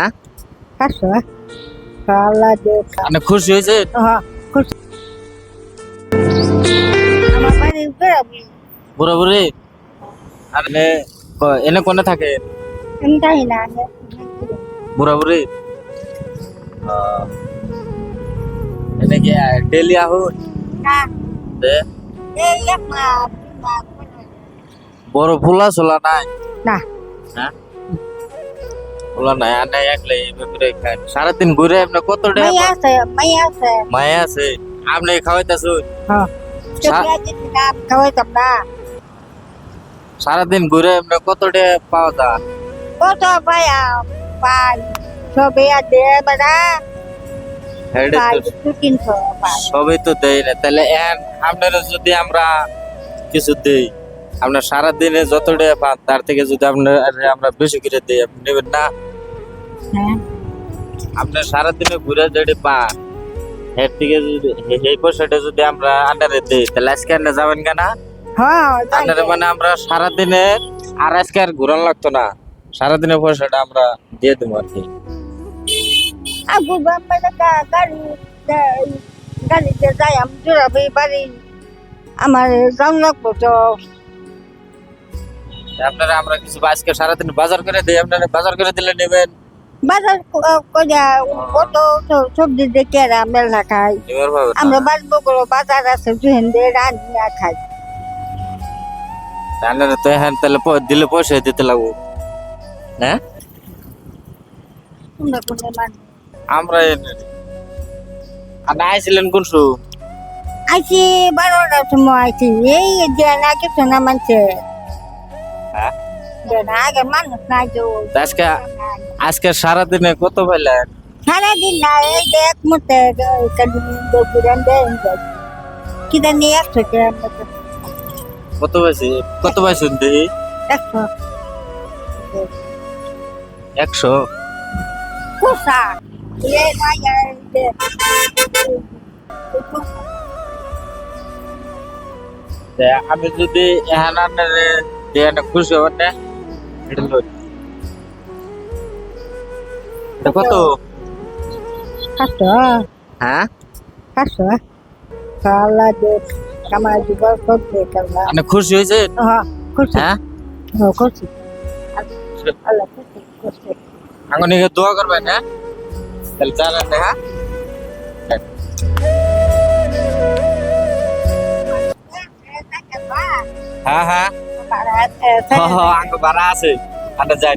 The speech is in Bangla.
হ্যাঁ কাছে আল্লাহ দেখ আপনি খুশি হয়েছে হ্যাঁ খুশি আমার বাড়ি বেড়াবি বুড়ো বুড়ি আপনি এনে কোনে থাকে আমি জানি না বুড়া বুড়ি এনে কি ডেলি আহুন না দে এই এক মাস বড় ফুলা ছোলা নাই না হ্যাঁ ফুলা নাই আর নাই একলে ব্যাপারে খায় সারাদিন ঘুরে আপনি কত মাইয়া আছে মায়া আছে আপনি খাওয়াইতেছুন হ্যাঁ খাওয়াইতাম না সারাদিন ঘুরে আপনি কত টাকা পাওয়া যায় কত পায়া পাই সবে আছে বাড়া হেডে পাই তো 200-300 পাই সবই তো দেই না তাহলে আপনারা যদি আমরা কিছু দেই আপনার সারাদিনে যত টাকা পান তার থেকে যদি আমরা বেশি করে দিই আপনি নেবেন না হ্যাঁ আপনার সারাদিনে ঘুরে যেটি পান এর থেকে যদি এই পয়সাটা যদি আমরা আন্ডারে দিই তাহলে আজকে আন্ডার যাবেন কেনা হ্যাঁ আন্ডারে মানে আমরা সারাদিনে আর আজকে আর ঘুরান লাগতো না সারাদিনের পয়সাটা আমরা দিয়ে দেবো আর কি আবু বাবা গাড়িতে যাই আমি জোড়াবে বাড়ি আমার যাও লাগবো তো আপনারা আমরা কিছু আজকে সারাদিন বাজার করে দিই আপনারা বাজার করে দিলে নেবেন বাজার কইয়া কত সবজি দেখে আর মেলা খাই নেবার পাবেন না। আমরা বাড়বো করে বাজার আছে জুহেন দিয়ে রান্না খাই আপনারা তো হ্যাঁ তাহলে দিলে পয়সা দিতে লাগবো হ্যাঁ কোনটা কোনটা মান আমরা আপনি আইছিলেন কোন শু আইছি 12টার সময় আইছি এই যে না কিছু না মানছে হ্যাঁ না আগে মানুষ নাই তো আজকে আজকে সারাদিনে কত পাইলেন সারাদিন না এই যে এক মুহূর্তে ঘুরেন দেন কিটা নিয়ে আসছে কত পাইছেন দেখি 100 100 কোসা এই না আমি যদি এখান আপনারে দিয়ে খুশি হবেন না এটা লই। এটা কত কাটো হ্যাঁ কাটো আল্লাহ দেখ আমার জীবন সব দেখ আল্লাহ আপনি খুশি হয়েছে হ্যাঁ খুশি হ্যাঁ খুশি আল্লাহ খুশি খুশি আঙ্গনিকে দোয়া করবেন হ্যাঁ তাহলে জানেন না হ্যাঁ হ্যাঁ হ্যাঁ আঙ্গ বাড়া আছে আন্ডা যাই